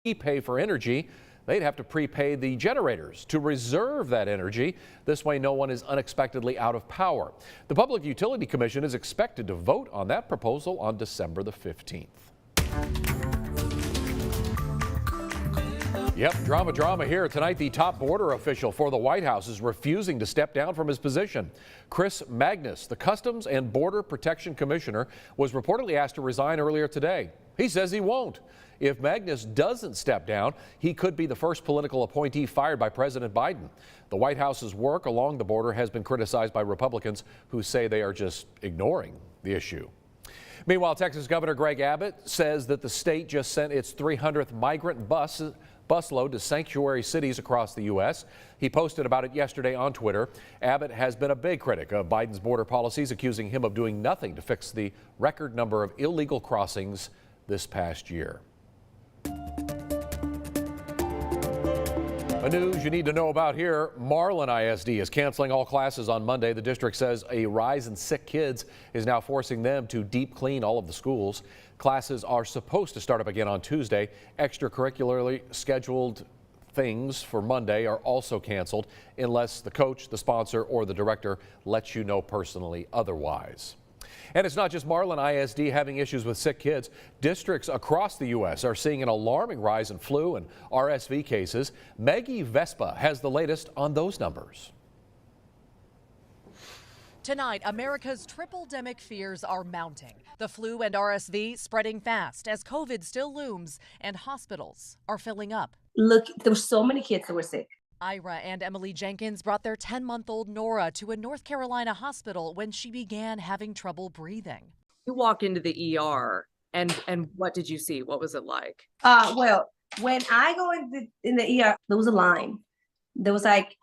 prepay for energy, they'd have to prepay the generators to reserve that energy. This way, no one is unexpectedly out of power. The Public Utility Commission is expected to vote on that proposal on December the 15th. Yep, drama here tonight. The top border official for the White House is refusing to step down from his position. Chris Magnus, the Customs and Border Protection Commissioner, was reportedly asked to resign earlier today. He says he won't. If Magnus doesn't step down, he could be the first political appointee fired by President Biden. The White House's work along the border has been criticized by Republicans who say they are just ignoring the issue. Meanwhile, Texas Governor Greg Abbott says that the state just sent its 300th migrant busload to sanctuary cities across the U.S. He posted about it yesterday on Twitter. Abbott has been a big critic of Biden's border policies, accusing him of doing nothing to fix the record number of illegal crossings this past year. A news you need to know about here. Marlin ISD is canceling all classes on Monday. The district says a rise in sick kids is now forcing them to deep clean all of the schools. Classes are supposed to start up again on Tuesday. Extracurricularly scheduled things for Monday are also canceled unless the coach, the sponsor, or the director lets you know personally otherwise. And it's not just Marlin ISD having issues with sick kids. Districts across the U.S. are seeing an alarming rise in flu and RSV cases. Maggie Vespa has the latest on those numbers. Tonight, America's triple-demic fears are mounting. The flu and RSV spreading fast as COVID still looms and hospitals are filling up. Look, there were so many kids that were sick. Ira and Emily Jenkins brought their 10-month-old Nora to a North Carolina hospital when she began having trouble breathing. You walk into the ER and what did you see? What was it like? Well, when I go in the ER, there was a line. There was like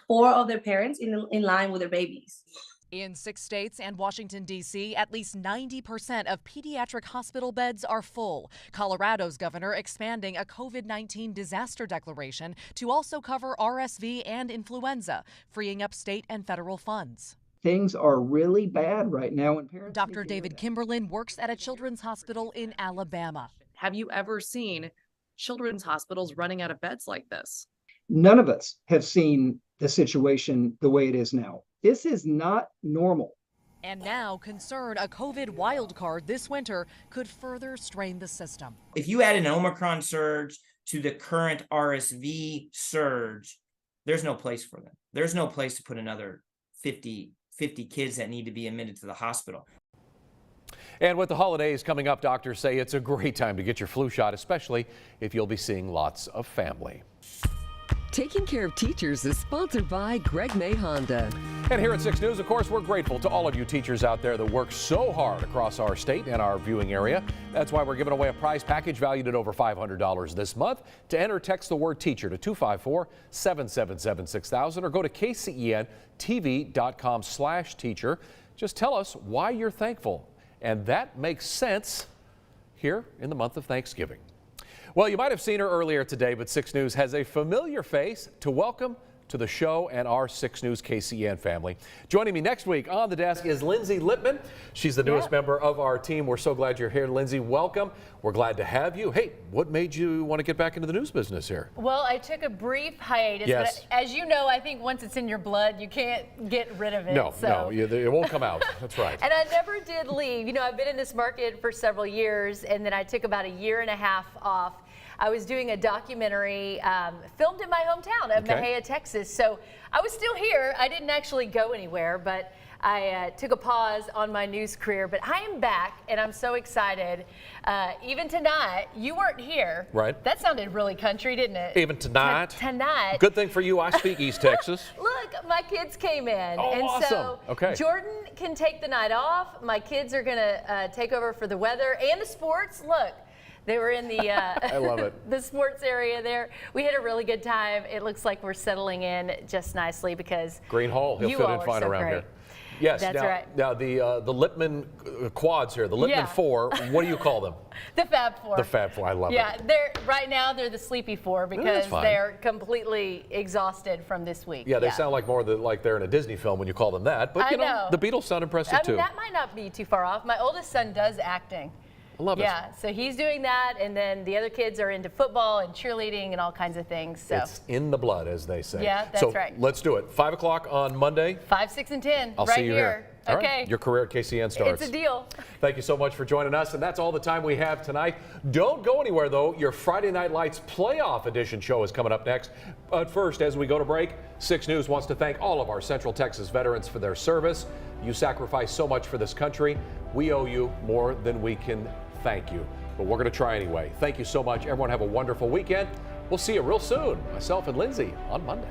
4 of their parents in line with their babies. In 6 states and Washington, D.C., at least 90% of pediatric hospital beds are full. Colorado's governor expanding a COVID-19 disaster declaration to also cover RSV and influenza, freeing up state and federal funds. Things are really bad right now. And parents Dr. David Kimberlin works at a children's hospital in Alabama. Have you ever seen children's hospitals running out of beds like this? None of us have seen the situation the way it is now. This is not normal. And now concern a COVID wildcard this winter could further strain the system. If you add an Omicron surge to the current RSV surge, there's no place for them. There's no place to put another 50 kids that need to be admitted to the hospital. And with the holidays coming up, doctors say it's a great time to get your flu shot, especially if you'll be seeing lots of family. Taking Care of Teachers is sponsored by Greg May Honda. And here at 6 News, of course, we're grateful to all of you teachers out there that work so hard across our state and our viewing area. That's why we're giving away a prize package valued at over $500 this month. To enter, text the word teacher to 254-777-6000 or go to kcentv.com/teacher. Just tell us why you're thankful. And that makes sense here in the month of Thanksgiving. Well, you might have seen her earlier today, but 6 News has a familiar face to welcome to the show and our 6 News KCEN family. Joining me next week on the desk is Lindsay Lippman. She's the newest member of our team. We're so glad you're here, Lindsay. Welcome. We're glad to have you. Hey, what made you want to get back into the news business here? Well, I took a brief hiatus, yes. But as you know, I think once it's in your blood, you can't get rid of it. No, it won't come out. That's right. And I never did leave. You know, I've been in this market for several years, and then I took about a year and a half off. I was doing a documentary filmed in my hometown of Mexia, Texas. So I was still here. I didn't actually go anywhere, but I took a pause on my news career. But I am back, and I'm so excited. Even tonight, you weren't here. Right. That sounded really country, didn't it? Even tonight. Tonight. Good thing for you, I speak East Texas. Look, my kids came in. Oh, and awesome. So okay. Jordan can take the night off. My kids are going to take over for the weather and the sports. Look. They were in the I love it. the sports area there. We had a really good time. It looks like we're settling in just nicely because Green Hall, he'll fit in fine around here. Yes, that's right. Now the Lippman quads here, the Lippman 4, what do you call them? The Fab 4. The Fab 4, I love it. Yeah, right now they're the Sleepy 4 because they're completely exhausted from this week. Yeah, they sound like more like they're in a Disney film when you call them that. But you know, the Beatles sound impressive too. That might not be too far off. My oldest son does acting. I love it. Yeah, so he's doing that, and then the other kids are into football and cheerleading and all kinds of things. So It's in the blood, as they say. Yeah, that's so right. Let's do it. 5 o'clock on Monday. 5, 6, and 10 I'll right see you here. All right. Okay. Your career at KCN starts. It's a deal. Thank you so much for joining us, and that's all the time we have tonight. Don't go anywhere, though. Your Friday Night Lights playoff edition show is coming up next. But first, as we go to break, 6 News wants to thank all of our Central Texas veterans for their service. You sacrifice so much for this country. We owe you more than we can thank you. But we're going to try anyway. Thank you so much. Everyone have a wonderful weekend. We'll see you real soon. Myself and Lindsay on Monday.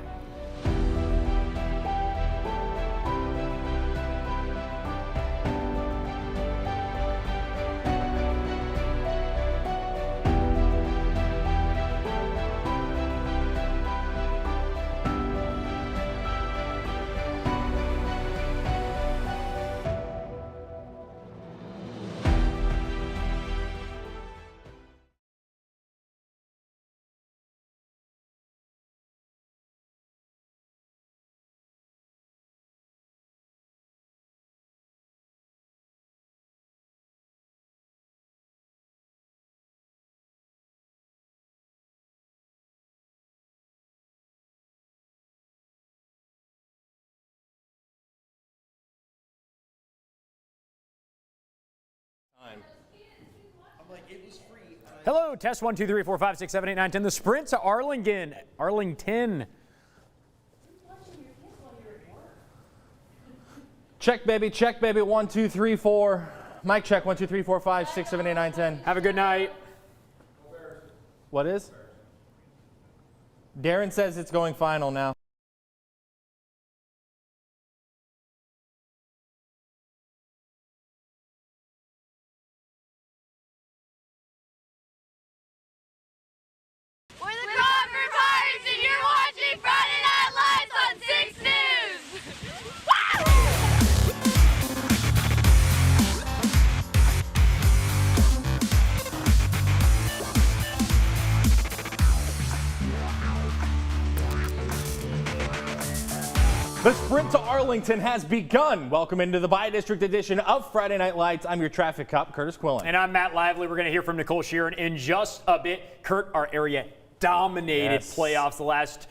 Hello, test 1, 2, 3, 4, 5, 6, 7, 8, 9, 10. The sprint to Arlington. Check, baby. 1, 2, 3, 4. Mic check. 1, 2, 3, 4, 5, 6, 7, 8, 9, 10. Have a good night. What is? Darren says it's going final now. We're the Crawford Pirates, and you're watching Friday Night Lights on 6 News. The sprint to Arlington has begun. Welcome into the Bi-District edition of Friday Night Lights. I'm your traffic cop, Curtis Quillen. And I'm Matt Lively. We're going to hear from Nicole Sheeran in just a bit. Kurt, our area dominated playoffs the last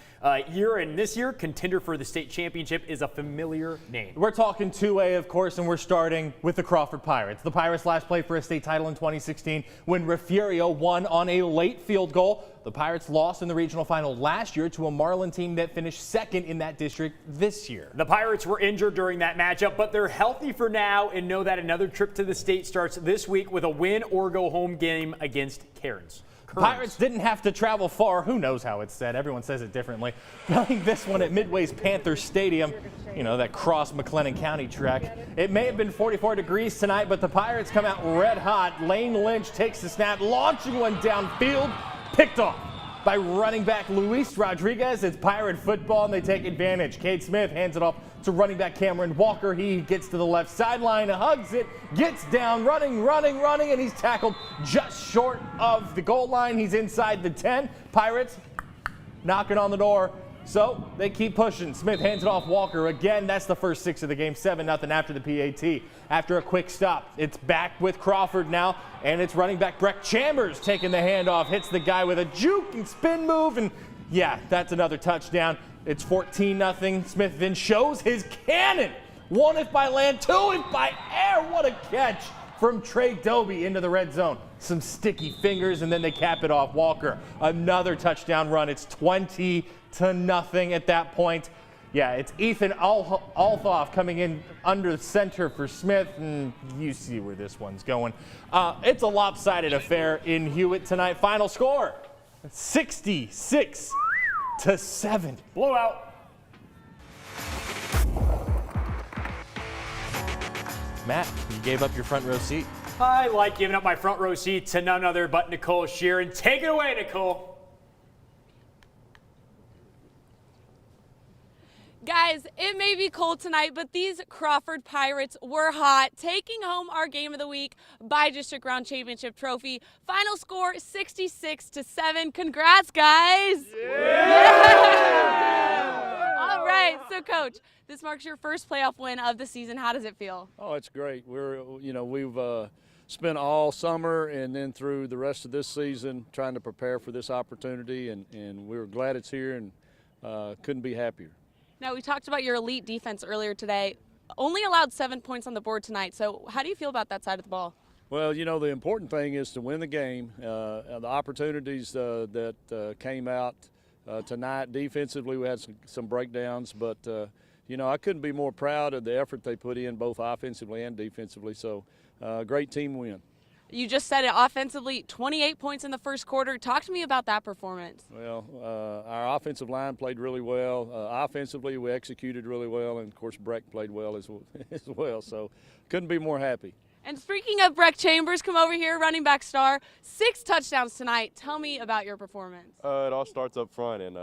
year, and this year, contender for the state championship is a familiar name. We're talking 2A, of course, and we're starting with the Crawford Pirates. The Pirates last played for a state title in 2016 when Refugio won on a late field goal. The Pirates lost in the regional final last year to a Marlin team that finished second in that district this year. The Pirates were injured during that matchup, but they're healthy for now and know that another trip to the state starts this week with a win or go home game against Cairns. Pirates didn't have to travel far. Who knows how it's said? Everyone says it differently. Playing this one at Midway's Panther Stadium, you know, that cross McLennan County track. It may have been 44 degrees tonight, but the Pirates come out red hot. Lane Lynch takes the snap, launching one downfield, picked off by running back Luis Rodriguez. It's Pirate football, and they take advantage. Cade Smith hands it off to running back Cameron Walker. He gets to the left sideline, hugs it, gets down, running, and he's tackled just short of the goal line. He's inside the 10. Pirates knocking on the door. So they keep pushing. Smith hands it off Walker. Again, that's the first 6 of the game, 7-0 after the PAT. After a quick stop, it's back with Crawford now, and it's running back Breck Chambers taking the handoff, hits the guy with a juke and spin move, and yeah, that's another touchdown. It's 14-0. Smith then shows his cannon. 1 if by land, 2 if by air. What a catch from Trey Doby into the red zone. Some sticky fingers, and then they cap it off. Walker, another touchdown run. It's 20-0 at that point. Yeah, it's Ethan Althoff coming in under the center for Smith, and you see where this one's going. It's a lopsided affair in Hewitt tonight. Final score, 66-7. Blowout. Matt, you gave up your front row seat. I like giving up my front row seat to none other but Nicole Sheeran. Take it away, Nicole. Guys, it may be cold tonight, but these Crawford Pirates were hot, taking home our game of the week Bi-District Round Championship trophy. Final score 66-7. Congrats, guys! Yeah! All right, so Coach, this marks your first playoff win of the season. How does it feel? Oh, it's great. We've spent all summer and then through the rest of this season trying to prepare for this opportunity, and we were glad it's here and couldn't be happier. Now, we talked about your elite defense earlier today. Only allowed 7 points on the board tonight. So how do you feel about that side of the ball? Well, you know, the important thing is to win the game. The opportunities that came out tonight defensively, we had some breakdowns, but, you know, I couldn't be more proud of the effort they put in both offensively and defensively. So great team win. You just said it offensively, 28 points in the first quarter. Talk to me about that performance. Well, our offensive line played really well. Offensively, we executed really well, and of course, Breck played well as well. So couldn't be more happy. And speaking of Breck Chambers, come over here, running back star, 6 touchdowns tonight. Tell me about your performance. It all starts up front, and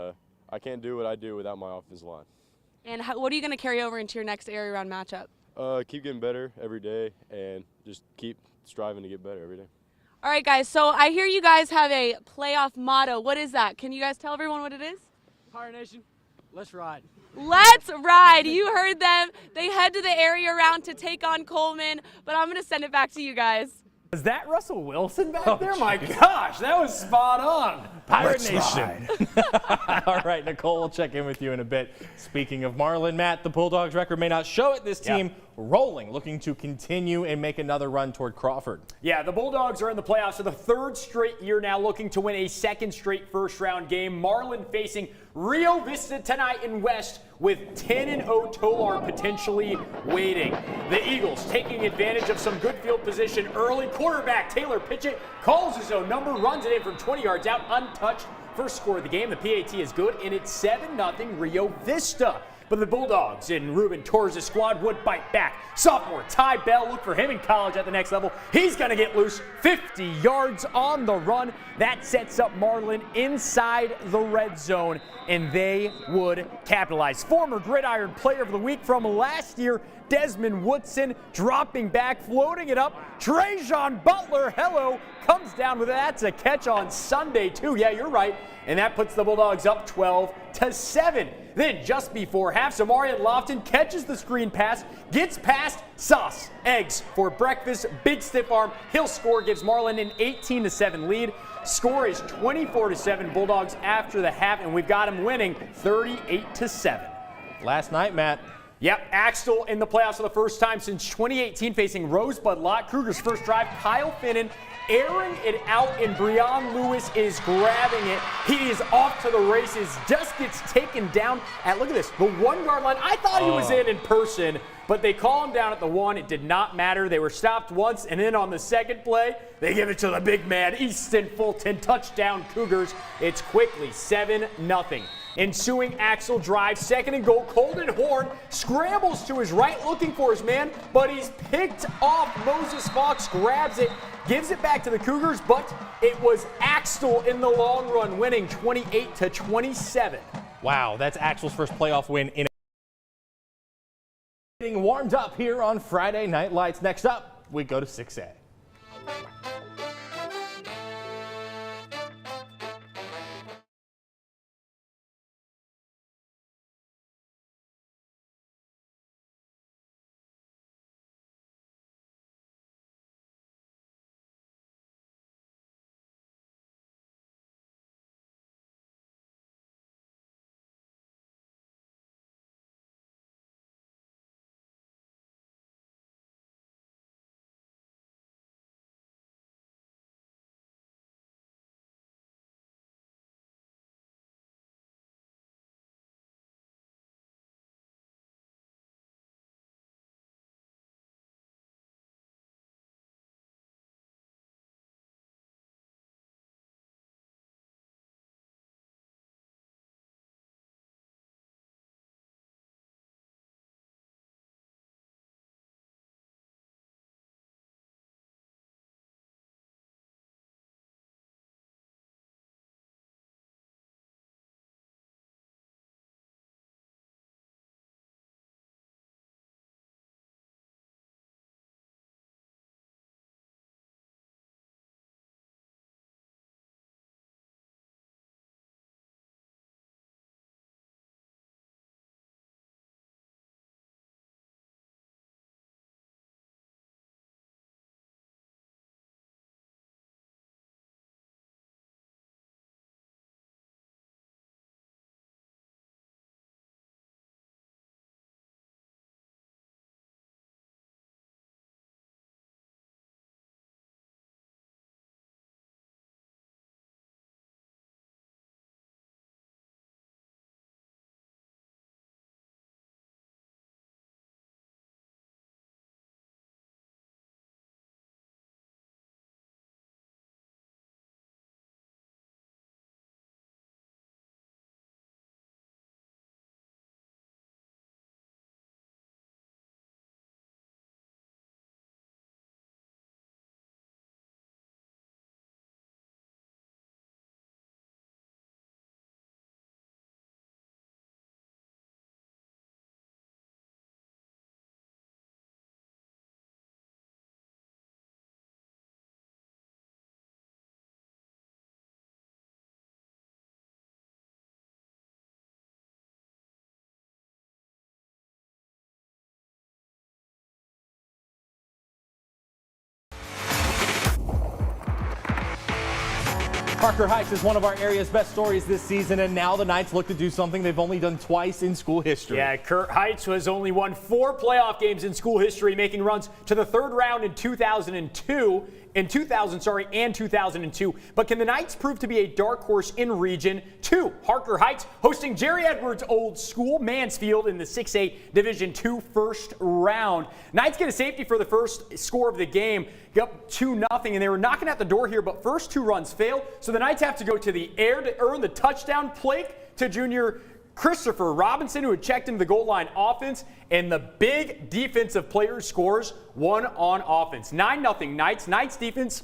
I can't do what I do without my offensive line. And what are you going to carry over into your next area round matchup? Keep getting better every day, and just keep striving to get better every day. All right, guys, so I hear you guys have a playoff motto. What is that? Can you guys tell everyone what it is? Pirate Nation, let's ride. Let's ride. You heard them. They head to the area round to take on Coleman, but I'm going to send it back to you guys. Is that Russell Wilson back there? My gosh, that was spot on. Pirate Nation. All right, Nicole, we'll check in with you in a bit. Speaking of Marlon, Matt, the Bulldogs record may not show it. This team rolling, looking to continue and make another run toward Crawford. Yeah, the Bulldogs are in the playoffs for the 3rd straight year now, looking to win a 2nd straight first-round game. Marlon facing Rio Vista tonight in West with 10-0 Tolar potentially waiting. The Eagles taking advantage of some good field position early. Quarterback Taylor Pitchett calls his own number, runs it in from 20 yards out, untouched. First score of the game. The PAT is good, and it's 7-0 Rio Vista. But the Bulldogs in Ruben Torres' squad would bite back. Sophomore Ty Bell, look for him in college at the next level. He's going to get loose, 50 yards on the run. That sets up Marlin inside the red zone, and they would capitalize. Former Gridiron Player of the Week from last year, Desmond Woodson, dropping back, floating it up. Trajan Butler, hello, comes down with it. That's a catch on Sunday, too. Yeah, you're right. And that puts the Bulldogs up 12-7. Then just before half, Samarian Lofton catches the screen pass, gets past Sauce. Eggs for breakfast, big stiff arm. He'll score, gives Marlin an 18-7 lead. Score is 24-7 Bulldogs after the half, and we've got them winning 38-7. Last night, Matt. Yep, Axtell in the playoffs for the first time since 2018, facing Rosebud Lot. Kruger's first drive, Kyle Finnan airing it out, and Breon Lewis is grabbing it. He is off to the races, just gets taken down at, look at this, the 1-yard line. I thought he was in person, but they call him down at the 1. It did not matter. They were stopped once, and then on the second play, they give it to the big man, Easton Fulton. Touchdown Cougars. It's quickly 7-0. Ensuing Axel drive, 2nd and goal. Colden Horn scrambles to his right looking for his man, but he's picked off. Moses Fox grabs it, gives it back to the Cougars, but it was Axtell in the long run, winning 28-27. Wow, that's Axel's first playoff win in getting warmed up here on Friday Night Lights. Next up, we go to 6A. Parker Heights is one of our area's best stories this season, and now the Knights look to do something they've only done twice in school history. Yeah, Kurt Heights has only won 4 playoff games in school history, making runs to the third round in 2002. In 2002. But can the Knights prove to be a dark horse in Region 2? Harker Heights hosting Jerry Edwards' old school, Mansfield, in the 6A Division 2 first round. Knights get a safety for the first score of the game, up 2-0, and they were knocking at the door here, but first 2 runs fail. So the Knights have to go to the air to earn the touchdown. Plake to junior Christopher Robinson, who had checked into the goal line offense, and the big defensive player scores one on offense. 9-0 Knights. Knights defense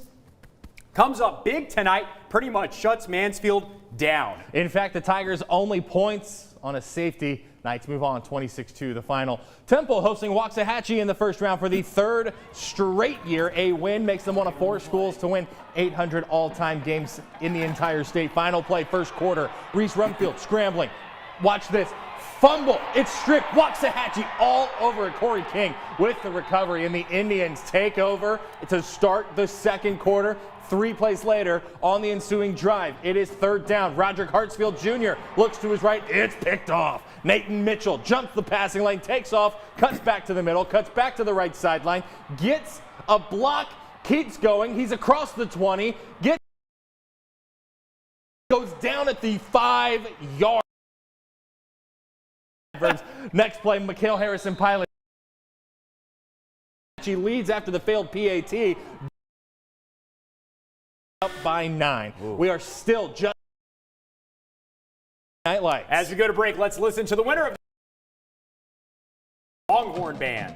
comes up big tonight, pretty much shuts Mansfield down. In fact, the Tigers' only points on a safety. Knights move on 26-2 the final. Temple hosting Waxahachie in the first round for the 3rd straight year. A win makes them one of 4 schools to win 800 all-time games in the entire state. Final play, first quarter. Reese Rumfield scrambling. Watch this. Fumble. It's stripped. Waxahachie all over Corey King with the recovery, and the Indians take over to start the second quarter. 3 plays later on the ensuing drive, it is 3rd down. Roderick Hartsfield Jr. looks to his right. It's picked off. Nathan Mitchell jumps the passing lane, takes off, cuts back to the middle, cuts back to the right sideline, gets a block, keeps going. He's across the 20, goes down at the 5-yard. Next play, Mikhail Harrison Pilot. She leads after the failed PAT. Up by 9. Ooh. We are still just Nightlights. As we go to break, let's listen to the winner of the Longhorn Band.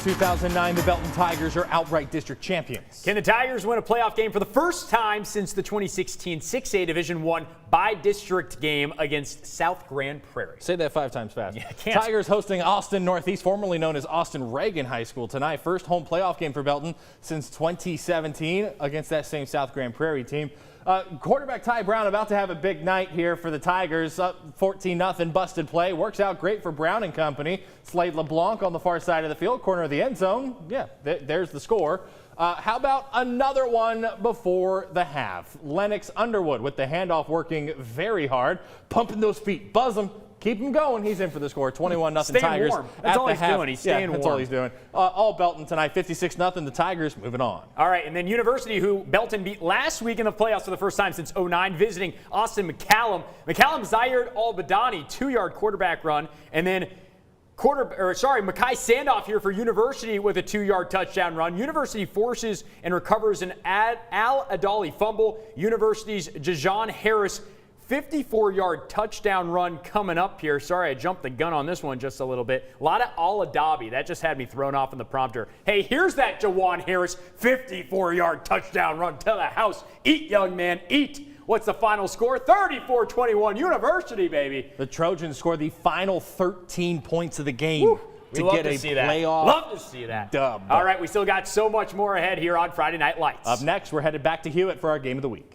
2009, the Belton Tigers are outright district champions. Can the Tigers win a playoff game for the first time since the 2016 6A Division I by-district game against South Grand Prairie? Say that 5 times fast. Yeah, can't. Tigers hosting Austin Northeast, formerly known as Austin Reagan High School tonight. First home playoff game for Belton since 2017 against that same South Grand Prairie team. Quarterback Ty Brown about to have a big night here for the Tigers. Up 14-0, busted play. Works out great for Brown and company. Slade LeBlanc on the far side of the field, corner of the end zone. Yeah, there's the score. How about another one before the half? Lennox Underwood with the handoff working very hard. Pumping those feet. Buzz him. Keep him going. He's in for the score. 21-0 Tigers. Warm. That's all he's doing. He's staying warm. That's all he's doing. All Belton tonight. 56-0. The Tigers moving on. All right, and then University, who Belton beat last week in the playoffs for the first time since '09, visiting Austin McCallum. McCallum Zayard Al-Badani, 2-yard quarterback run, and then Makai Sandoff here for University with a 2-yard touchdown run. University forces and recovers an Al-Adali fumble. University's Jajon Harris 54-yard touchdown run coming up here. Sorry, I jumped the gun on this one just a little bit. A lot of Al-Adabi. That just had me thrown off in the prompter. Hey, here's that Jawan Harris 54-yard touchdown run to the house. Eat, young man, eat. What's the final score? 34-21, University, baby. The Trojans score the final 13 points of the game to get a playoff Love to see that. dub. All right, we still got so much more ahead here on Friday Night Lights. Up next, we're headed back to Hewitt for our Game of the Week.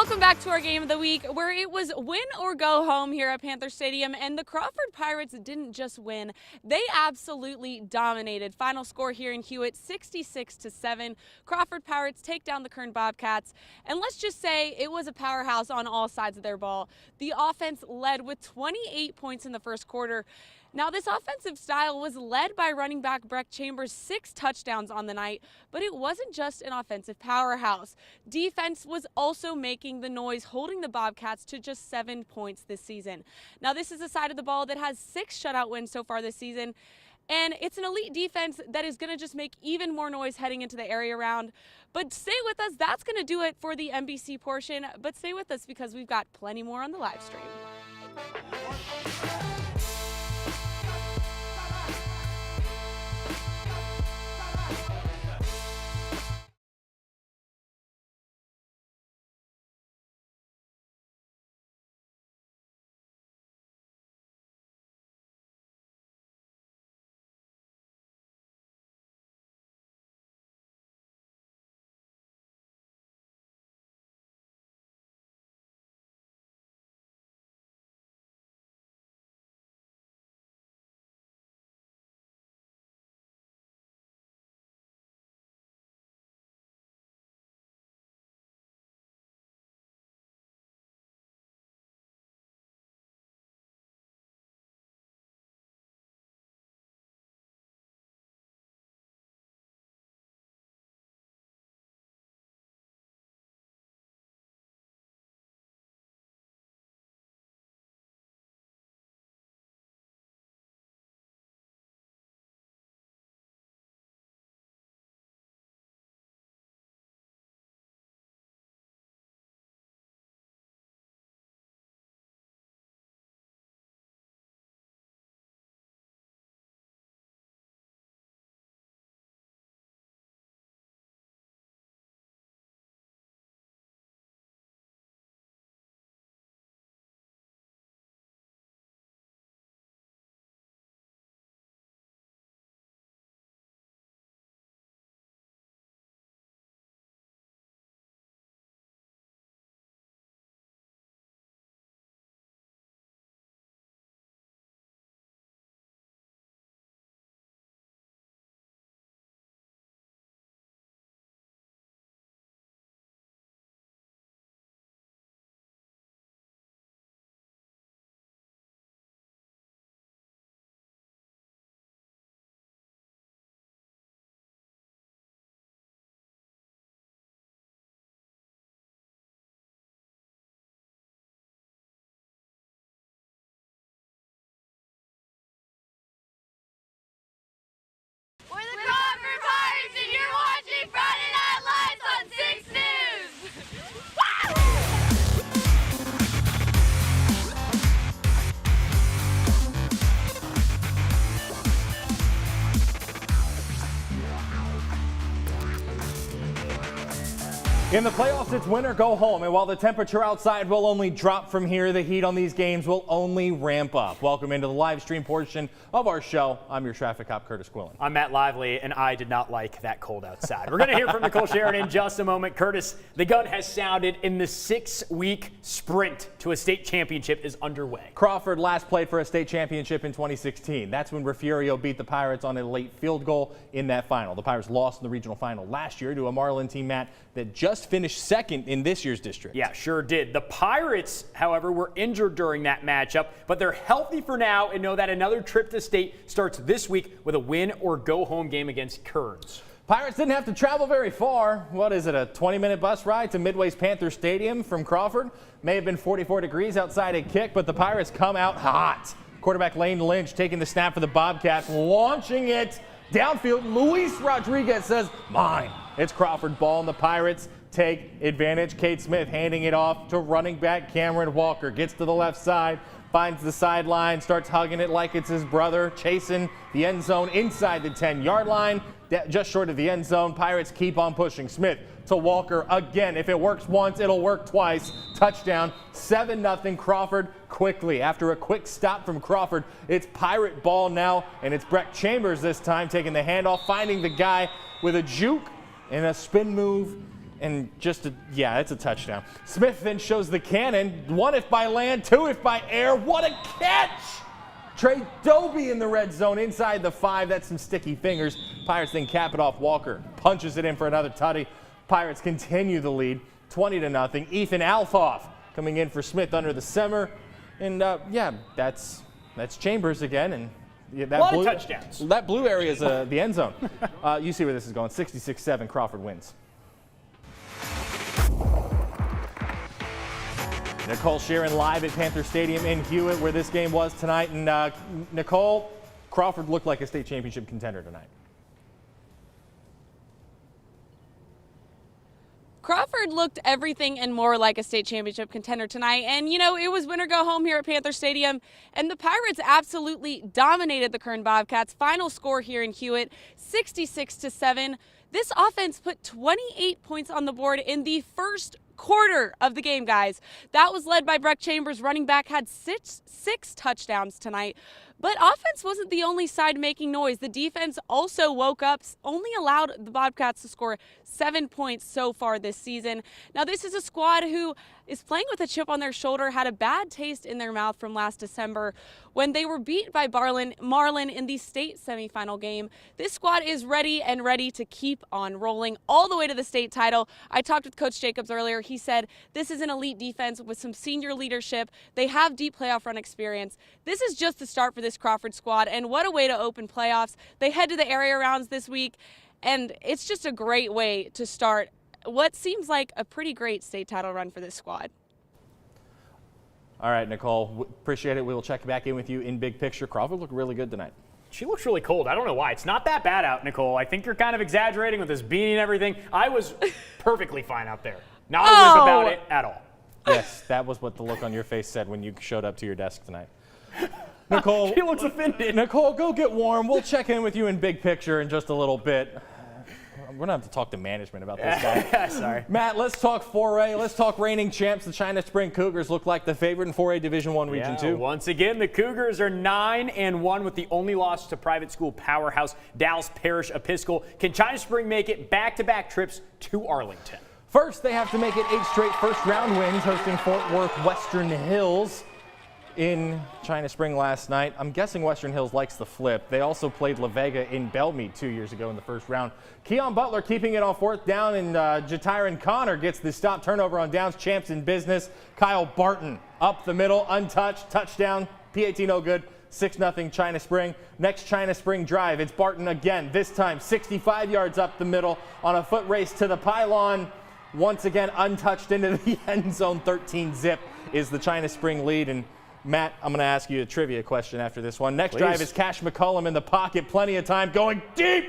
Welcome back to our game of the week, where it was win or go home here at Panther Stadium, and the Crawford Pirates didn't just win, they absolutely dominated. Final score here in Hewitt, 66-7. Crawford Pirates take down the Kern Bobcats, and let's just say it was a powerhouse on all sides of their ball. The offense led with 28 points in the first quarter. Now, this offensive style was led by running back Breck Chambers, 6 touchdowns on the night, but it wasn't just an offensive powerhouse. Defense was also making the noise, holding the Bobcats to just 7 points this season. Now, this is a side of the ball that has 6 shutout wins so far this season, and it's an elite defense that is going to just make even more noise heading into the area round. But stay with us. That's going to do it for the NBC portion, but stay with us because we've got plenty more on the live stream. We're the Crawford Pirates, and you're watching Friday Night Lights on 6 News. In the playoffs, it's win or go home, and while the temperature outside will only drop from here, the heat on these games will only ramp up. Welcome into the live stream portion of our show. I'm your traffic cop, Curtis Quillen. I'm Matt Lively, and I did not like that cold outside. We're going to hear from Nicole Sharon in just a moment. Curtis, the gun has sounded, and the 6-week sprint to a state championship is underway. Crawford last played for a state championship in 2016. That's when Refugio beat the Pirates on a late field goal in that final. The Pirates lost in the regional final last year to a Marlin team, Matt, that just finished second in this year's district. Yeah, sure did. The Pirates, however, were injured during that matchup, but they're healthy for now and know that another trip to state starts this week with a win or go home game against Kearns. Pirates didn't have to travel very far. What is it, a 20-minute bus ride to Midway's Panther Stadium from Crawford? May have been 44 degrees outside at kick, but the Pirates come out hot. Quarterback Lane Lynch taking the snap for the Bobcats, launching it downfield. Luis Rodriguez says, mine. It's Crawford ball, and the Pirates take advantage. Cade Smith handing it off to running back Cameron Walker. Gets to the left side, finds the sideline, starts hugging it like it's his brother, chasing the end zone inside the 10-yard line, just short of the end zone. Pirates keep on pushing. Smith to Walker again. If it works once, it'll work twice. Touchdown, 7-0 Crawford quickly. After a quick stop from Crawford, it's Pirate ball now, and it's Breck Chambers this time taking the handoff, finding the guy with a juke and a spin move, And yeah, it's a touchdown. Smith then shows the cannon. 1 if by land, 2 if by air. What a catch! Trey Doby in the red zone inside the 5. That's some sticky fingers. Pirates then cap it off. Walker punches it in for another tutty. Pirates continue the lead, 20-0. Ethan Althoff coming in for Smith under the center. And yeah, that's Chambers again. And yeah, that a lot blue, of touchdowns. That blue area is the end zone. You see where this is going. 66-7, Crawford wins. Nicole Sharon live at Panther Stadium in Hewitt, where this game was tonight. And Nicole, Crawford looked like a state championship contender tonight. Crawford looked everything and more like a state championship contender tonight. And, you know, it was win or go home here at Panther Stadium. And the Pirates absolutely dominated the Kern Bobcats. Final score here in Hewitt, 66-7. This offense put 28 points on the board in the first quarter of the game, guys. That was led by Breck Chambers. Running back had six touchdowns tonight. But offense wasn't the only side making noise. The defense also woke up, only allowed the Bobcats to score 7 points so far this season. Now, this is a squad who is playing with a chip on their shoulder, had a bad taste in their mouth from last December when they were beat by Marlin in the state semifinal game. This squad is ready to keep on rolling all the way to the state title. I talked with Coach Jacobs earlier. He said this is an elite defense with some senior leadership. They have deep playoff run experience. This is just the start for this Crawford squad, and what a way to open playoffs. They head to the area rounds this week, and it's just a great way to start what seems like a pretty great state title run for this squad. All right, Nicole, appreciate it. We will check back in with you in big picture. Crawford looked really good tonight. She looks really cold. I don't know why. It's not that bad out, Nicole. I think you're kind of exaggerating with this beanie and everything. I was perfectly fine out there. Not a whiff about it at all. Yes, that was what the look on your face said when you showed up to your desk tonight. Nicole, she looks offended. Nicole, go get warm. We'll check in with you in big picture in just a little bit. We're going to have to talk to management about this guy. Sorry. Matt, let's talk 4A. Let's talk reigning champs. The China Spring Cougars look like the favorite in 4A Division I Region 2. Once again, the Cougars are 9-1 with the only loss to private school powerhouse Dallas Parish Episcopal. Can China Spring make it back-to-back trips to Arlington? First, they have to make it 8 straight first-round wins, hosting Fort Worth Western Hills in China Spring last night. I'm guessing Western Hills likes the flip. They also played La Vega in Bellmead 2 years ago in the first round. Keon Butler keeping it on 4th down, and Jatyron Connor gets the stop turnover on downs. Champs in business. Kyle Barton up the middle, untouched, touchdown. PAT no good. 6-0 China Spring. Next China Spring drive, it's Barton again. This time 65 yards up the middle on a foot race to the pylon. Once again untouched into the end zone. 13-zip is the China Spring lead. And Matt, I'm going to ask you a trivia question after this one. Next drive is Cash McCullum in the pocket. Plenty of time going deep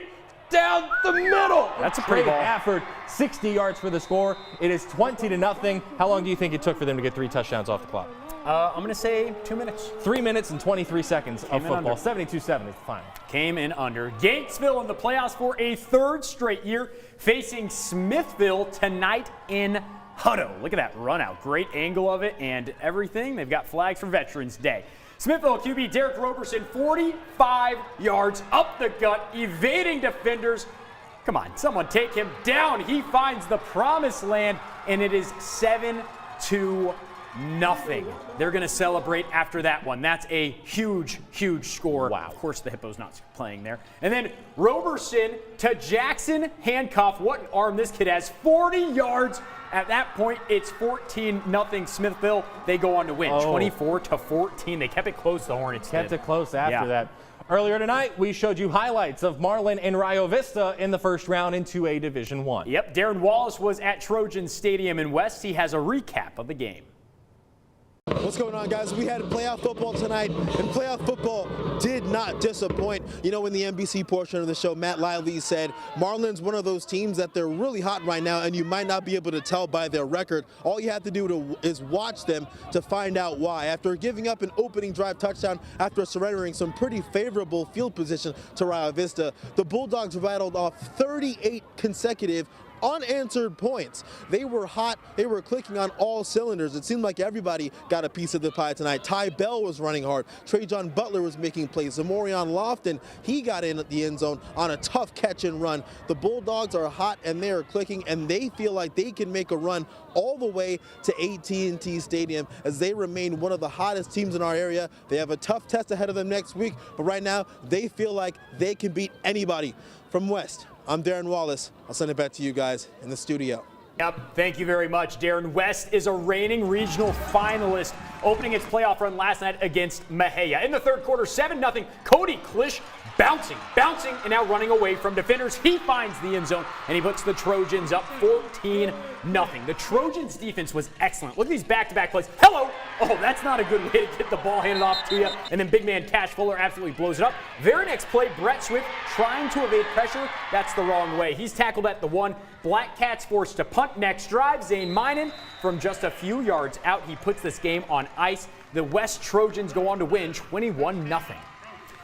down the middle. That's a pretty ball. Hafford, 60 yards for the score. It is 20-0. How long do you think it took for them to get 3 touchdowns off the clock? I'm going to say 2 minutes. 3 minutes and 23 seconds of football. 72-7 is the final. Came in under. Gatesville in the playoffs for a 3rd straight year, facing Smithville tonight in Hutto. Look at that run out. Great angle of it and everything. They've got flags for Veterans Day. Smithville QB Derek Roberson, 45 yards up the gut, evading defenders. Come on, someone take him down. He finds the promised land, and it is 7-0. They're going to celebrate after that one. That's a huge, huge score. Wow. Of course, the Hippo's not playing there. And then Roberson to Jackson Handcuff. What an arm this kid has. 40 yards. At that point, it's 14-0 Smithville. They go on to win, 24-14. They kept it close, the Hornets kept it close after that. Earlier tonight, we showed you highlights of Marlin and Rio Vista in the first round in 2A Division I. Yep, Darren Wallace was at Trojan Stadium in West. He has a recap of the game. What's going on, guys? We had playoff football tonight, and playoff football did not disappoint. You know, in the NBC portion of the show, Matt Lively said Marlin's one of those teams that they're really hot right now, and you might not be able to tell by their record. All you have to do is watch them to find out why. After giving up an opening drive touchdown, after surrendering some pretty favorable field position to Rio Vista, the Bulldogs rattled off 38 consecutive unanswered points. They were hot. They were clicking on all cylinders. It seemed like everybody got a piece of the pie tonight. Ty Bell was running hard. Trajon Butler was making plays. Zamorian Lofton, he got in at the end zone on a tough catch and run. The Bulldogs are hot and they are clicking, and they feel like they can make a run all the way to AT&T Stadium as they remain one of the hottest teams in our area. They have a tough test ahead of them next week, but right now they feel like they can beat anybody. From West, I'm Darren Wallace. I'll send it back to you guys in the studio. Yep, thank you very much. Darren. West is a reigning regional finalist, opening its playoff run last night against Mexia. In the third quarter, 7-0, Cody Klisch bouncing, and now running away from defenders. He finds the end zone, and he puts the Trojans up 14-0. The Trojans' defense was excellent. Look at these back-to-back plays. Hello! Oh, that's not a good way to get the ball handed off to you. And then big man Cash Fuller absolutely blows it up. Very next play, Brett Swift trying to evade pressure. That's the wrong way. He's tackled at the 1. Black Cats forced to punt next drive. Zane Minen from just a few yards out. He puts this game on ice. The West Trojans go on to win 21-0.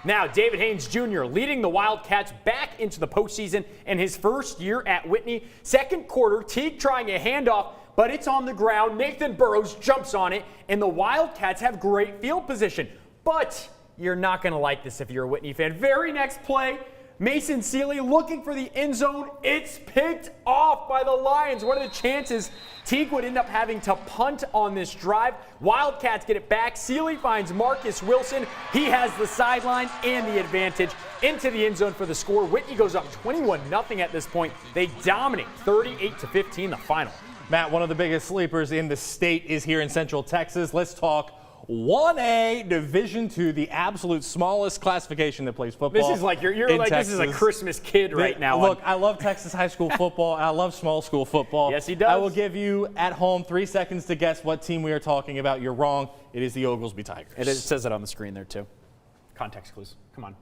Now, David Haynes Jr. leading the Wildcats back into the postseason in his first year at Whitney. Second quarter, Teague trying a handoff, but it's on the ground. Nathan Burrows jumps on it, and the Wildcats have great field position. But you're not going to like this if you're a Whitney fan. Very next play, Mason Sealy looking for the end zone. It's picked off by the Lions. What are the chances Teague would end up having to punt on this drive? Wildcats get it back. Sealy finds Marcus Wilson. He has the sideline and the advantage into the end zone for the score. Whitney goes up 21-0 at this point. They dominate 38-15 the final. Matt, one of the biggest sleepers in the state is here in Central Texas. Let's talk 1A Division II, the absolute smallest classification that plays football. This is like you're like Texas. This is a Christmas kid right now. Look, I love Texas high school football. I love small school football. Yes, he does. I will give you at home 3 seconds to guess what team we are talking about. You're wrong. It is the Oglesby Tigers. It says it on the screen there too. Context clues. Come on.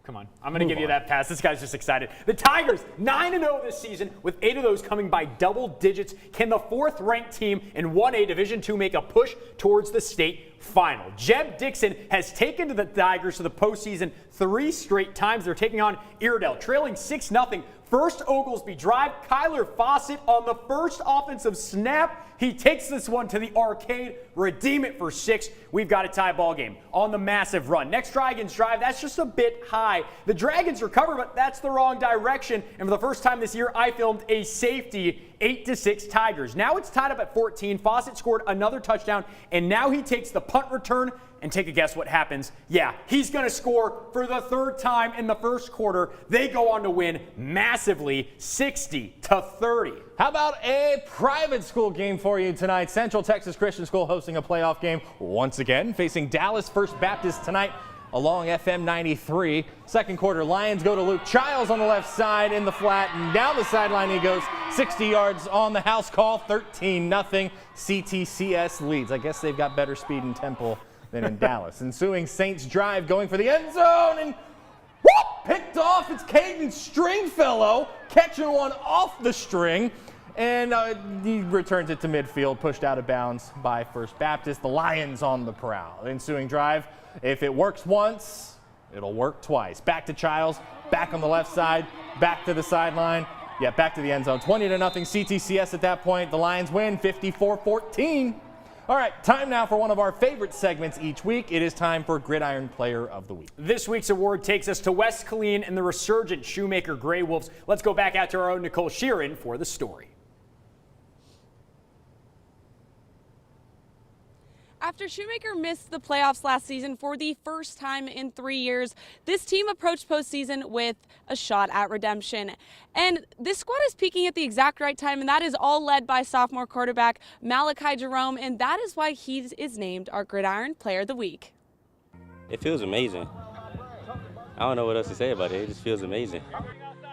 I'm going to give you that pass. This guy's just excited. The Tigers, 9-0 this season, with 8 of those coming by double digits. Can the 4th-ranked team in 1A Division II make a push towards the state final? Jeb Dixon has taken to the Tigers to the postseason 3 straight times. They're taking on Iredell, trailing 6-0. First Oglesby drive, Kyler Fawcett on the first offensive snap. He takes this one to the arcade, redeem it for 6. We've got a tie ball game on the massive run. Next Dragons drive, that's just a bit high. The Dragons recover, but that's the wrong direction. And for the first time this year, I filmed a safety, 8-6 Tigers. Now it's tied up at 14. Fawcett scored another touchdown, and now he takes the punt return. And take a guess what happens. Yeah, he's going to score for the 3rd time in the first quarter. They go on to win massively, 60-30. How about a private school game for you tonight? Central Texas Christian School hosting a playoff game once again, facing Dallas First Baptist tonight along FM 93. Second quarter, Lions go to Luke Childs on the left side in the flat, and down the sideline he goes, 60 yards on the house call, 13-0. CTCS leads. I guess they've got better speed and tempo than in Dallas. Ensuing Saints drive, going for the end zone, and whoop, picked off. It's Caden Stringfellow catching one off the string, and he returns it to midfield, pushed out of bounds by First Baptist. The Lions on the prowl. Ensuing drive, if it works once, it'll work twice. Back to Childs, back on the left side, back to the sideline. Yeah, back to the end zone. 20-0 CTCS at that point. The Lions win 54-14. All right, time now for one of our favorite segments each week. It is time for Gridiron Player of the Week. This week's award takes us to West Killeen and the resurgent Shoemaker Grey Wolves. Let's go back out to our own Nicole Sheeran for the story. After Shoemaker missed the playoffs last season for the first time in 3 years, this team approached postseason with a shot at redemption. And this squad is peaking at the exact right time, and that is all led by sophomore quarterback Malachi Jerome, and that is why he is named our Gridiron Player of the Week. It feels amazing. I don't know what else to say about it. It just feels amazing.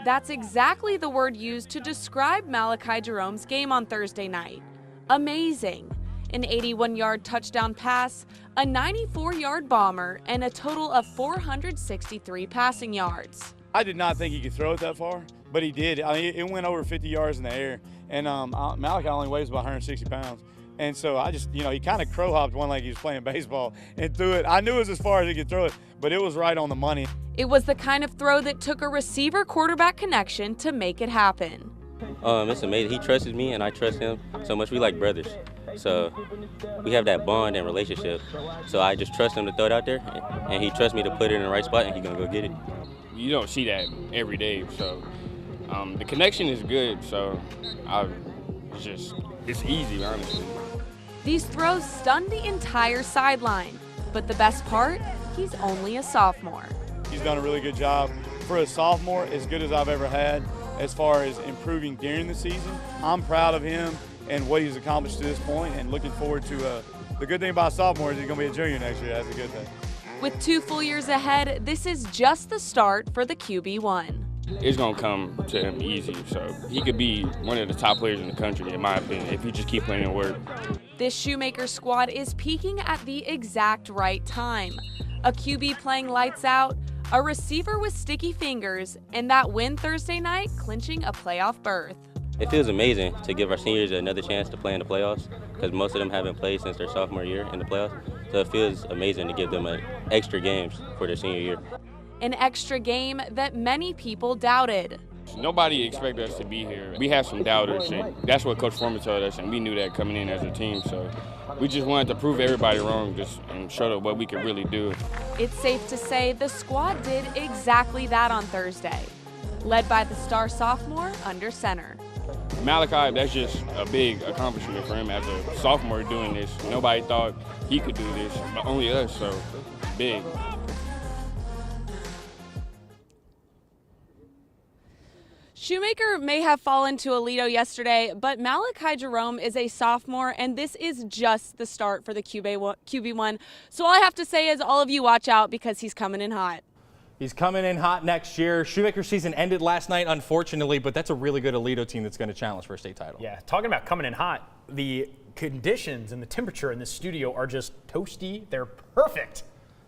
That's exactly the word used to describe Malachi Jerome's game on Thursday night. Amazing. An 81-yard touchdown pass, a 94-yard bomber, and a total of 463 passing yards. I did not think he could throw it that far, but he did. I mean, it went over 50 yards in the air, and Malachi only weighs about 160 pounds. And so I just, he kind of crow-hopped one like he was playing baseball and threw it. I knew it was as far as he could throw it, but it was right on the money. It was the kind of throw that took a receiver-quarterback connection to make it happen. It's amazing. He trusts me and I trust him so much. We like brothers. So we have that bond and relationship. So I just trust him to throw it out there, and he trusts me to put it in the right spot, and he's going to go get it. You don't see that every day. So the connection is good. So it's easy, honestly. These throws stunned the entire sideline. But the best part, he's only a sophomore. He's done a really good job. For a sophomore, as good as I've ever had as far as improving during the season. I'm proud of him and what he's accomplished to this point, and looking forward to the good thing about sophomore is he's going to be a junior next year. That's a good thing. With 2 full years ahead, this is just the start for the QB1. It's going to come to him easy. So he could be one of the top players in the country, in my opinion, if he just keep playing in work. This Shoemaker squad is peaking at the exact right time. A QB playing lights out, a receiver with sticky fingers, and that win Thursday night clinching a playoff berth. It feels amazing to give our seniors another chance to play in the playoffs, because most of them haven't played since their sophomore year in the playoffs. So it feels amazing to give them extra games for their senior year. An extra game that many people doubted. Nobody expected us to be here. We had some doubters, and that's what Coach Foreman told us, and we knew that coming in as a team. So we just wanted to prove everybody wrong and show them what we could really do. It's safe to say the squad did exactly that on Thursday, led by the star sophomore under center. Malachi, that's just a big accomplishment for him as a sophomore doing this. Nobody thought he could do this, but only us, so big. Shoemaker may have fallen to Aledo yesterday, but Malachi Jerome is a sophomore, and this is just the start for the QB1. So all I have to say is all of you watch out, because he's coming in hot. He's coming in hot next year. Shoemaker's season ended last night, unfortunately, but that's a really good Aledo team that's going to challenge for a state title. Yeah, talking about coming in hot, the conditions and the temperature in the studio are just toasty. They're perfect.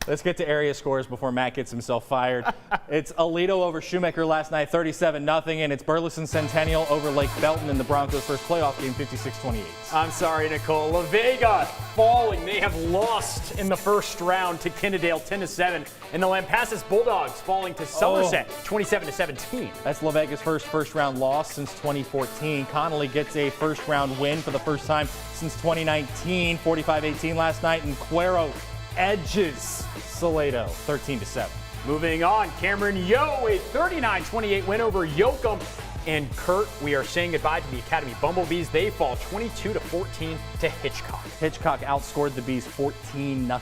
Let's get to area scores before Matt gets himself fired. It's Aledo over Shoemaker last night, 37-0, and it's Burleson Centennial over Lake Belton in the Broncos' first playoff game, 56-28. I'm sorry, Nicole. La Vega falling. They have lost in the first round to Kennedale, 10-7, and the Lampasas Bulldogs falling to Somerset, 27-17. That's La Vega's first-round loss since 2014. Connolly gets a first-round win for the first time since 2019, 45-18 last night, and Cuero edges Salado 13-7. Moving on, Cameron Yo, a 39-28 win over Yoakum. And Kurt, we are saying goodbye to the Academy Bumblebees. They fall 22-14 to Hitchcock. Hitchcock outscored the Bees 14-0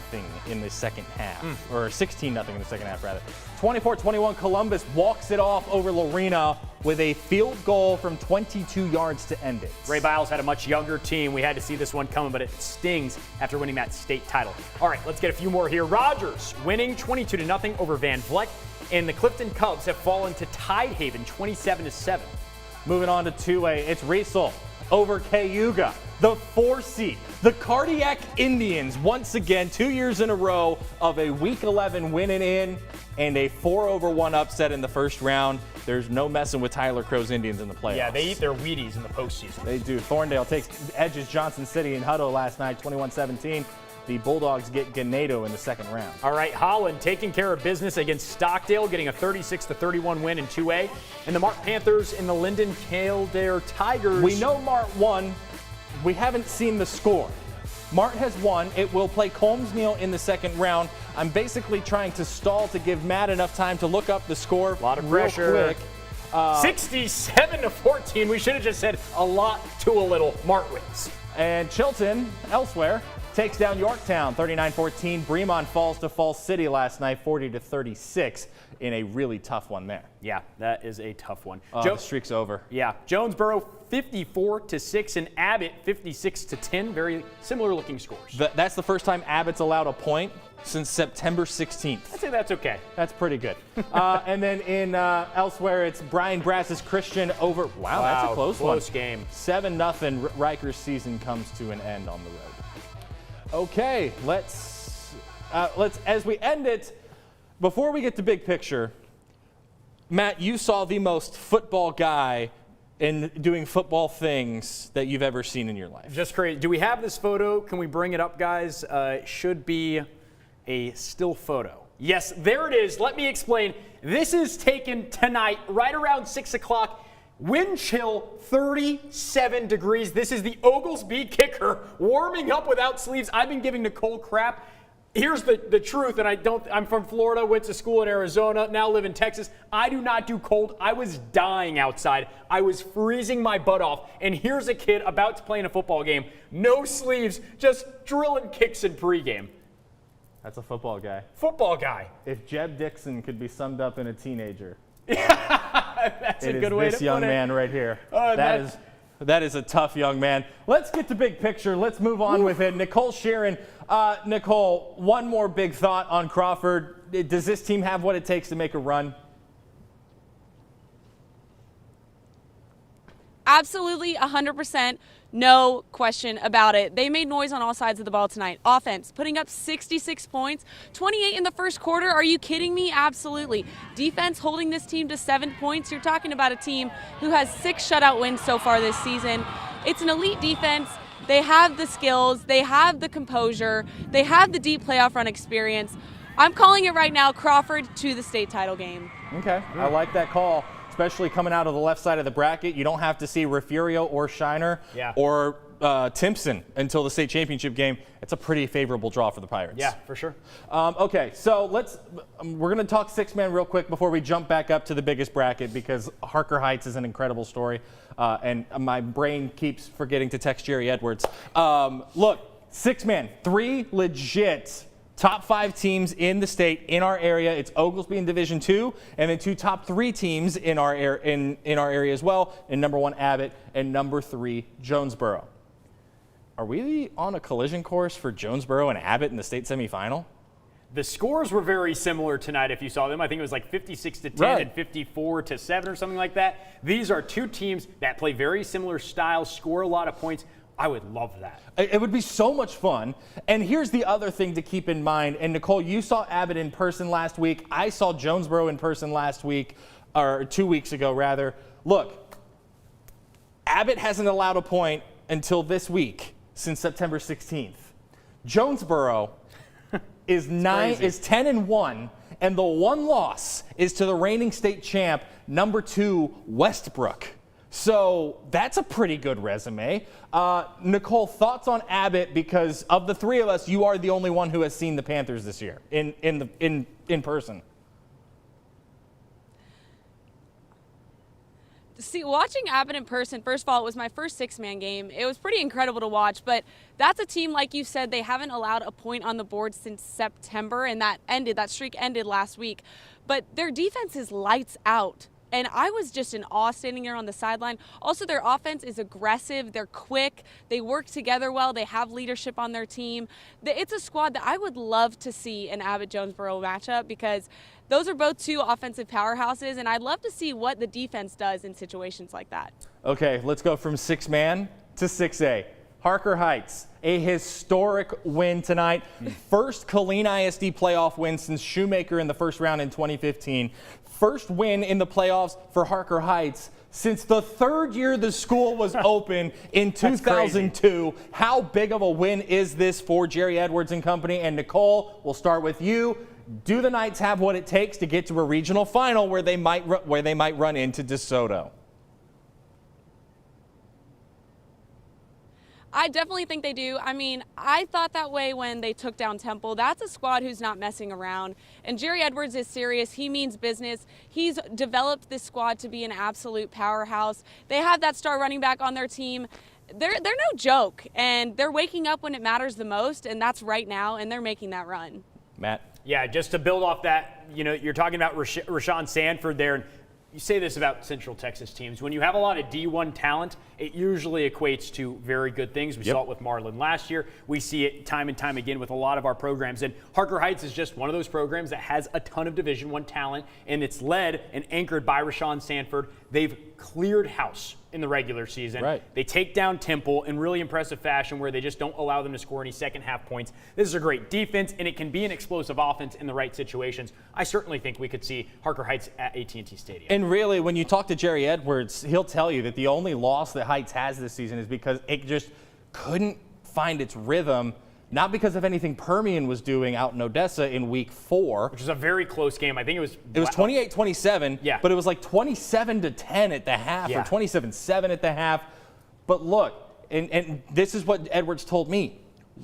in the second half, or 16-0 in the second half, rather. 24-21, Columbus walks it off over Lorena with a field goal from 22 yards to end it. Ray Biles had a much younger team. We had to see this one coming, but it stings after winning that state title. All right, let's get a few more here. Rogers winning 22-0 over Van Vleck. And the Clifton Cubs have fallen to Tidehaven 27-7. Moving on to 2A, it's Riesel over Cayuga, the 4 seed. The Cardiac Indians, once again, 2 years in a row of a Week 11 winning in and a 4-1 upset in the first round. There's no messing with Tyler Crow's Indians in the playoffs. Yeah, they eat their Wheaties in the postseason. They do. Thorndale takes edges Johnson City in Hutto last night, 21-17. The Bulldogs get Ganado in the second round. All right, Holland taking care of business against Stockdale, getting a 36-31 win in 2A. And the Mart Panthers and the Linden Kildare Tigers. We know Mart won. We haven't seen the score. Mart has won. It will play Colmsneil in the second round. I'm basically trying to stall to give Matt enough time to look up the score. A lot of pressure. Real quick. 67-14. We should have just said a lot to a little. Mart wins. And Chilton, elsewhere, takes down Yorktown 39-14. Bremont falls to Falls City last night 40-36 in a really tough one there. Yeah, that is a tough one. The streak's over. Yeah, Jonesboro 54-6 and Abbott 56-10. Very similar looking scores. That's the first time Abbott's allowed a point since September 16th. I'd say that's okay. That's pretty good. And then in elsewhere, it's Brian Brass's Christian over. Wow, that's a close one. Close game. 7-0. Riker's season comes to an end on the road. Okay, let's as we end it, before we get to big picture, Matt, you saw the most football guy in doing football things that you've ever seen in your life. Just crazy. Do we have this photo? Can we bring it up, guys? It should be a still photo. Yes, there it is. Let me explain. This is taken tonight, right around 6 o'clock. Wind chill 37 degrees. This is the Oglesby kicker warming up without sleeves. I've been giving Nicole crap. Here's the truth, and I'm from Florida, went to school in Arizona, now live in Texas. I do not do cold. I was dying outside. I was freezing my butt off. And here's a kid about to play in a football game, no sleeves, just drilling kicks in pregame. That's a football guy. Football guy. If Jeb Dixon could be summed up in a teenager, that's a good way to put it. This young man right here. That is a tough young man. Let's get to big picture. Let's move on with it. Nicole Sheeran. Nicole, one more big thought on Crawford. Does this team have what it takes to make a run? Absolutely, 100%. No question about it. They made noise on all sides of the ball tonight. Offense, putting up 66 points, 28 in the first quarter. Are you kidding me? Absolutely. Defense, holding this team to 7 points. You're talking about a team who has 6 shutout wins so far this season. It's an elite defense. They have the skills. They have the composure. They have the deep playoff run experience. I'm calling it right now, Crawford to the state title game. Okay, I like that call. Especially coming out of the left side of the bracket. You don't have to see Refugio or Shiner or Timpson until the state championship game. It's a pretty favorable draw for the Pirates. Yeah, for sure. Okay, so we're going to talk six-man real quick before we jump back up to the biggest bracket because Harker Heights is an incredible story, and my brain keeps forgetting to text Jerry Edwards. Look, six-man, 3 legit top 5 teams in the state, in our area. It's Oglesby in Division 2, and then 2 top 3 teams in our area as well, and number 1 Abbott and number 3 Jonesboro. Are we on a collision course for Jonesboro and Abbott in the state semifinal? The scores were very similar tonight if you saw them. I think it was like 56-10 and 54-7 or something like that. These are 2 teams that play very similar styles, score a lot of points. I would love that. It would be so much fun. And here's the other thing to keep in mind. And Nicole, you saw Abbott in person last week. I saw Jonesboro in person last week, or 2 weeks ago rather. Look, Abbott hasn't allowed a point until this week, since September 16th. Jonesboro is 10-1, and the one loss is to the reigning state champ, number 2 Westbrook. So that's a pretty good resume. Nicole, thoughts on Abbott? Because of the 3 of us, you are the only one who has seen the Panthers this year in person. See, watching Abbott in person, first of all, it was my first 6-man game. It was pretty incredible to watch, but that's a team, like you said, they haven't allowed a point on the board since September, and that streak ended last week. But their defense is lights out. And I was just in awe standing there on the sideline. Also, their offense is aggressive. They're quick. They work together well. They have leadership on their team. It's a squad that I would love to see an Abbott-Jonesboro matchup because those are both 2 offensive powerhouses, and I'd love to see what the defense does in situations like that. Okay, let's go from 6-man to 6A. Harker Heights, a historic win tonight. First Killeen ISD playoff win since Shoemaker in the first round in 2015. First win in the playoffs for Harker Heights since the 3rd year the school was open in 2002. How big of a win is this for Jerry Edwards and company? And Nicole, we'll start with you. Do the Knights have what it takes to get to a regional final where they might run into DeSoto? I definitely think they do. I mean, I thought that way when they took down Temple. That's a squad who's not messing around. And Jerry Edwards is serious. He means business. He's developed this squad to be an absolute powerhouse. They have that star running back on their team. They're no joke, and they're waking up when it matters the most, and that's right now, and they're making that run. Matt? Yeah, just to build off that, you're talking about Rashawn Sanford there. You say this about Central Texas teams. When you have a lot of D1 talent, it usually equates to very good things. We saw it with Marlin last year. We see it time and time again with a lot of our programs. And Harker Heights is just one of those programs that has a ton of Division I talent, and it's led and anchored by Rashawn Sanford. They've cleared house in the regular season. Right. They take down Temple in really impressive fashion where they just don't allow them to score any second half points. This is a great defense, and it can be an explosive offense in the right situations. I certainly think we could see Harker Heights at AT&T Stadium. And really, when you talk to Jerry Edwards, he'll tell you that the only loss that Heights has this season is because it just couldn't find its rhythm not because of anything Permian was doing out in Odessa in week 4. Which was a very close game. I think it was 28-27, yeah. But it was like 27-10 at the half or 27-7 at the half. But look, and this is what Edwards told me.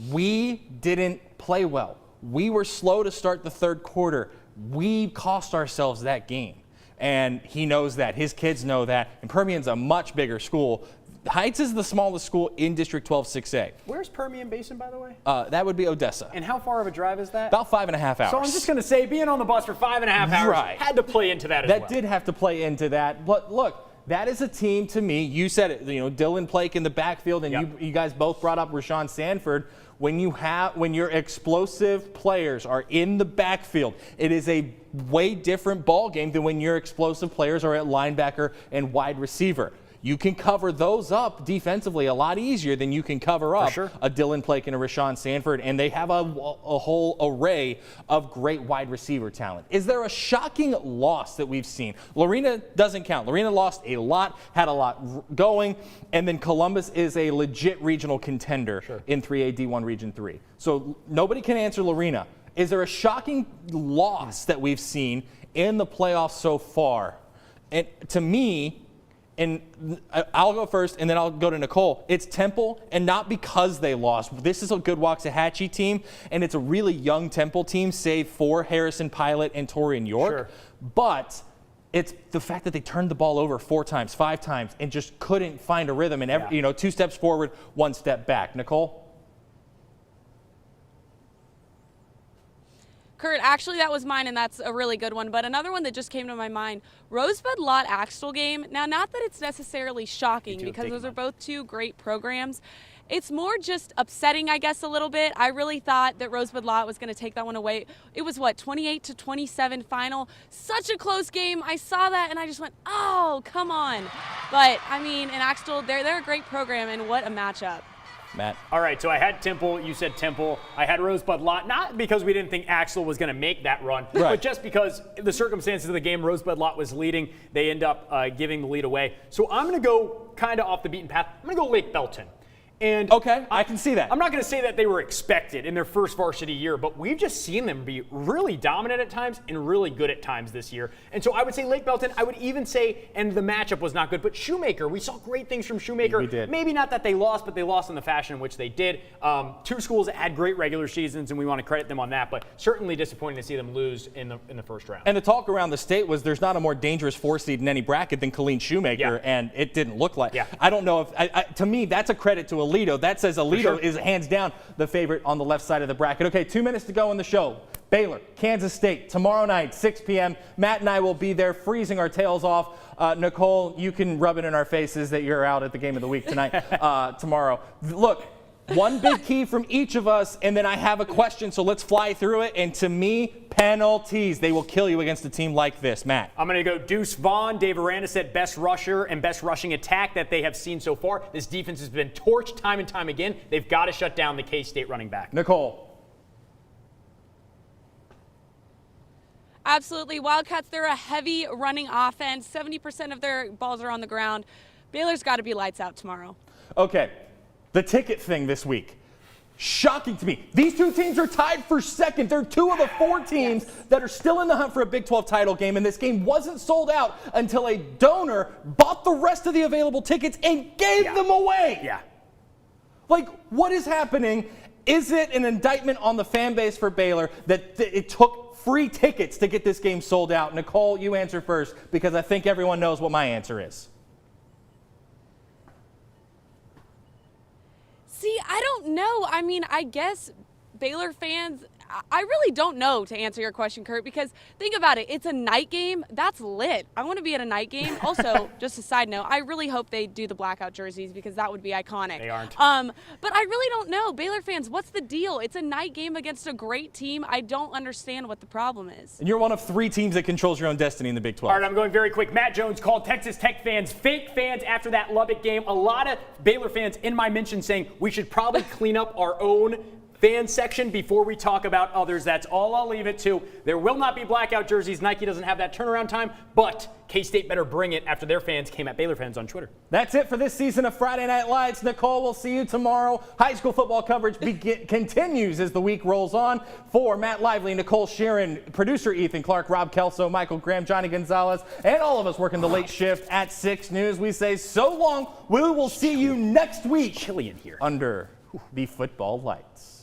We didn't play well. We were slow to start the third quarter. We cost ourselves that game. And he knows that. His kids know that. And Permian's a much bigger school. Heights is the smallest school in District 12 6A. Where's Permian Basin, by the way? That would be Odessa. And how far of a drive is that? About 5.5 hours. So I'm just going to say, being on the bus for 5.5 hours had to play into that as well. That did have to play into that. But look, that is a team to me. You said it, Dylan Plake in the backfield, and you guys both brought up Rashawn Sanford. When your explosive players are in the backfield, it is a way different ball game than when your explosive players are at linebacker and wide receiver. You can cover those up defensively a lot easier than you can cover up a Dylan Plake and a Rashawn Sanford, and they have a whole array of great wide receiver talent. Is there a shocking loss that we've seen? Lorena doesn't count. Lorena lost a lot, had a lot going, and then Columbus is a legit regional contender in 3A D1 Region 3. So nobody can answer Lorena. Is there a shocking loss that we've seen in the playoffs so far? And to me, and I'll go first, and then I'll go to Nicole. It's Temple, and not because they lost. This is a good Waxahachie team, and it's a really young Temple team, save for Harrison Pilot and Torian York. But it's the fact that they turned the ball over 4 times, 5 times, and just couldn't find a rhythm. And 2 steps forward, 1 step back. Nicole? Kurt, actually, that was mine, and that's a really good one. But another one that just came to my mind, Rosebud Lott Axtell game. Now, not that it's necessarily shocking, because those are both 2 great programs. It's more just upsetting, I guess, a little bit. I really thought that Rosebud Lott was going to take that one away. It was, 28-27 final? Such a close game. I saw that, and I just went, oh, come on. But, I mean, in Axtell, they're a great program, and what a matchup. Matt. All right, so I had Temple. You said Temple. I had Rosebud Lott, not because we didn't think Axtell was going to make that run, but just because the circumstances of the game, Rosebud Lott was leading. They end up giving the lead away. So I'm going to go kind of off the beaten path. I'm going to go Lake Belton. And okay, I can see that. I'm not going to say that they were expected in their first varsity year, but we've just seen them be really dominant at times and really good at times this year. And so I would say Lake Belton. I would even say, and the matchup was not good, but Shoemaker. We saw great things from Shoemaker. We did. Maybe not that they lost, but they lost in the fashion in which they did. 2 schools that had great regular seasons, and we want to credit them on that, but certainly disappointing to see them lose in the first round. And the talk around the state was there's not a more dangerous 4 seed in any bracket than Colleen Shoemaker, and it didn't look like. I don't know if, to me, that's a credit to Aledo. That says Aledo is hands down the favorite on the left side of the bracket. Okay, 2 minutes to go in the show. Baylor, Kansas State, tomorrow night, 6 p.m. Matt and I will be there freezing our tails off. Nicole, you can rub it in our faces that you're out at the game of the week tonight, tomorrow. Look, one big key from each of us, and then I have a question, so let's fly through it. And to me, penalties. They will kill you against a team like this. Matt. I'm going to go Deuce Vaughn. Dave Aranda said best rusher and best rushing attack that they have seen so far. This defense has been torched time and time again. They've got to shut down the K-State running back. Nicole. Absolutely. Wildcats, they're a heavy running offense. 70% of their balls are on the ground. Baylor's got to be lights out tomorrow. Okay. The ticket thing this week. Shocking to me. These 2 teams are tied for second. They're 2 of the 4 teams that are still in the hunt for a Big 12 title game, and this game wasn't sold out until a donor bought the rest of the available tickets and gave them away. Like, what is happening? Is it an indictment on the fan base for Baylor that it took free tickets to get this game sold out? Nicole, you answer first, because I think everyone knows what my answer is. See, I don't know. I mean, I guess Baylor fans, I really don't know, to answer your question, Kurt, because think about it. It's a night game. That's lit. I want to be at a night game. Also, just a side note, I really hope they do the blackout jerseys, because that would be iconic. They aren't. But I really don't know. Baylor fans, what's the deal? It's a night game against a great team. I don't understand what the problem is. And you're one of 3 teams that controls your own destiny in the Big 12. All right, I'm going very quick. Matt Jones called Texas Tech fans fake fans after that Lubbock game. A lot of Baylor fans in my mention saying we should probably clean up our own fan section before we talk about others. That's all I'll leave it to. There will not be blackout jerseys. Nike doesn't have that turnaround time, but K-State better bring it after their fans came at Baylor fans on Twitter. That's it for this season of Friday Night Lights. Nicole, we'll see you tomorrow. High school football coverage continues as the week rolls on. For Matt Lively, Nicole Sheeran, producer Ethan Clark, Rob Kelso, Michael Graham, Johnny Gonzalez, and all of us working the late shift at 6 News, we say so long. We will see you next week. Chilly in here. Under the football lights.